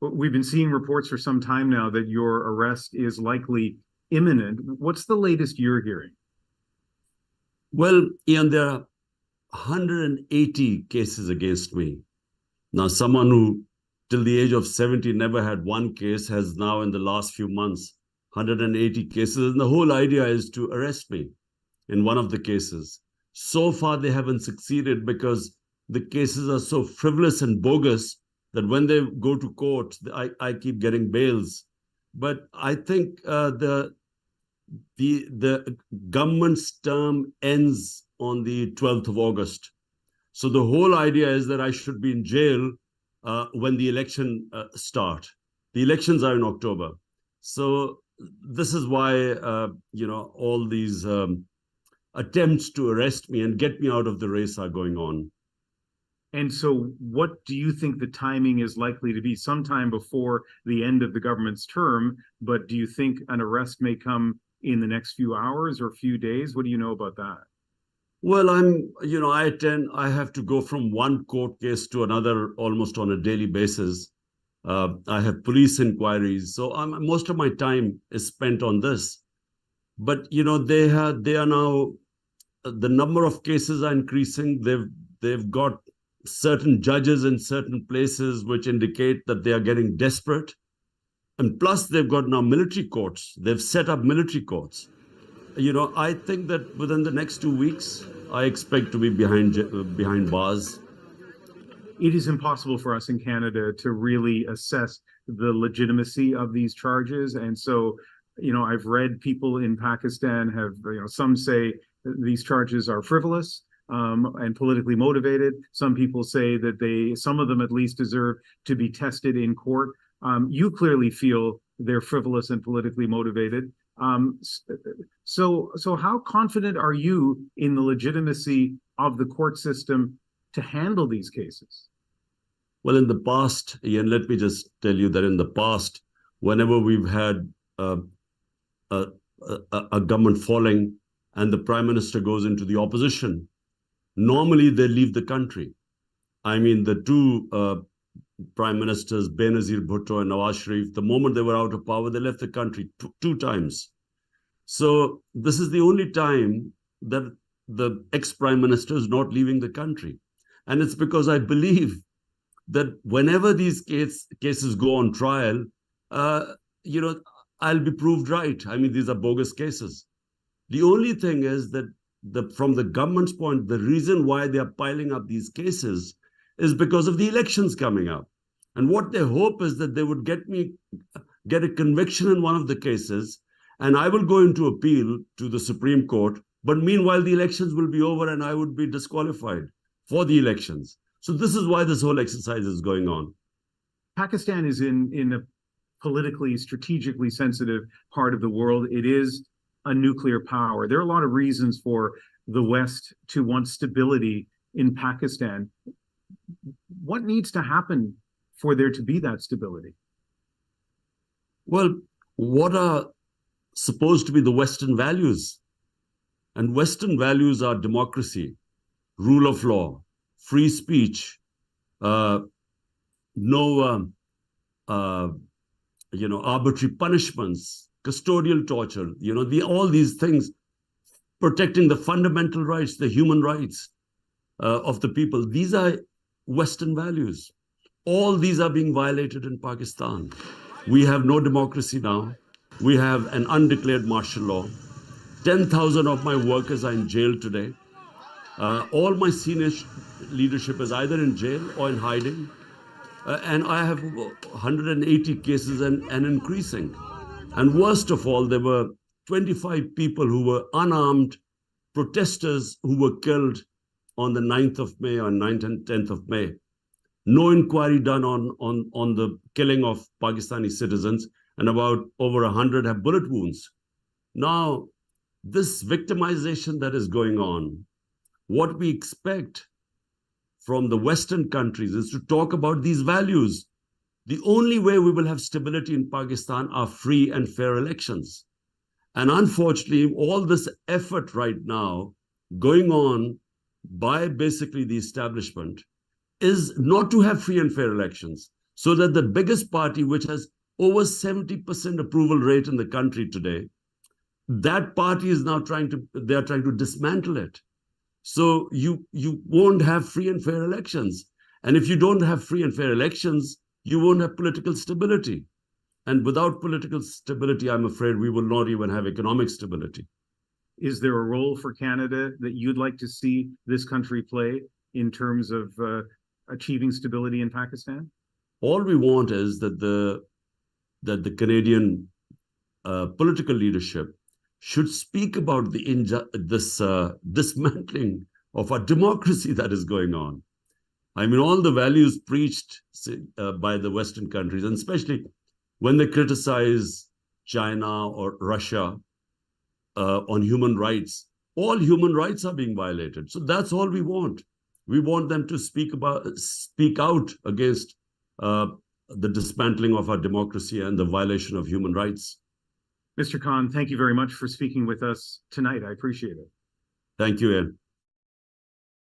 We've been seeing reports for some time now that your arrest is likely imminent. What's the latest you're hearing? Well, Ian, there are 180 cases against me. Now, someone who till the age of 70 never had one case has now in the last few months 180 cases. And the whole idea is to arrest me in one of the cases. So far, they haven't succeeded because the cases are so frivolous and bogus that when they go to court, I keep getting bails. But I think the government's term ends on the 12th of August. So the whole idea is that I should be in jail when the election start. The elections are in October. So this is why, all these attempts to arrest me and get me out of the race are going on. And so what do you think the timing is likely to be? Sometime before the end of the government's term, but do you think an arrest may come in the next few hours or few days? What do you know about that? Well, I have to go from one court case to another almost on a daily basis. I have police inquiries. So most of my time is spent on this. But, they are now, the number of cases are increasing. They've got certain judges in certain places which indicate that they are getting desperate. And plus, they've got now military courts. They've set up military courts. I think that within the next 2 weeks, I expect to be behind bars. It is impossible for us in Canada to really assess the legitimacy of these charges. And so, I've read people in Pakistan have, some say these charges are frivolous and politically motivated. Some people say that some of them at least deserve to be tested in court. You clearly feel they're frivolous and politically motivated. So how confident are you in the legitimacy of the court system to handle these cases? Well, in the past, Ian, let me just tell you that in the past, whenever we've had a government falling and the prime minister goes into the opposition, normally they leave the country. I mean, the two prime ministers, Benazir Bhutto and Nawaz Sharif, the moment they were out of power, they left the country two times. So this is the only time that the ex-prime minister is not leaving the country. And it's because I believe that whenever these cases go on trial, I'll be proved right. I mean, these are bogus cases. The only thing is that from the government's point, the reason why they are piling up these cases is because of the elections coming up. And what they hope is that they would get a conviction in one of the cases, and I will go into appeal to the Supreme Court. But meanwhile, the elections will be over and I would be disqualified for the elections. So this is why this whole exercise is going on. Pakistan is in a politically, strategically sensitive part of the world. It is a nuclear power. There are a lot of reasons for the West to want stability in Pakistan. What needs to happen for there to be that stability? Well, what are supposed to be the Western values? And Western values are democracy, rule of law, free speech, no arbitrary punishments, custodial torture, all these things, protecting the fundamental rights, the human rights of the people. These are Western values. All these are being violated in Pakistan. We have no democracy now. We have an undeclared martial law. 10,000 of my workers are in jail today. All my senior leadership is either in jail or in hiding. And I have 180 cases and increasing. And worst of all, there were 25 people who were unarmed protesters who were killed on the 9th of May, or 9th and 10th of May. No inquiry done on the killing of Pakistani citizens, and about over 100 have bullet wounds. Now, this victimization that is going on, what we expect from the Western countries is to talk about these values. The only way we will have stability in Pakistan are free and fair elections. And unfortunately, all this effort right now going on by basically the establishment is not to have free and fair elections. so that the biggest party, which has over 70% approval rate in the country today, that party is now trying to dismantle it. So you won't have free and fair elections. And if you don't have free and fair elections, you won't have political stability. And without political stability, I'm afraid we will not even have economic stability. Is there a role for Canada that you'd like to see this country play in terms of achieving stability in Pakistan? All we want is that the Canadian political leadership should speak about this dismantling of our democracy that is going on. I mean, all the values preached by the Western countries, and especially when they criticize China or Russia on human rights, all human rights are being violated. So that's all we want. We want them to speak out against the dismantling of our democracy and the violation of human rights. Mr. Khan, thank you very much for speaking with us tonight. I appreciate it. Thank you, Ian.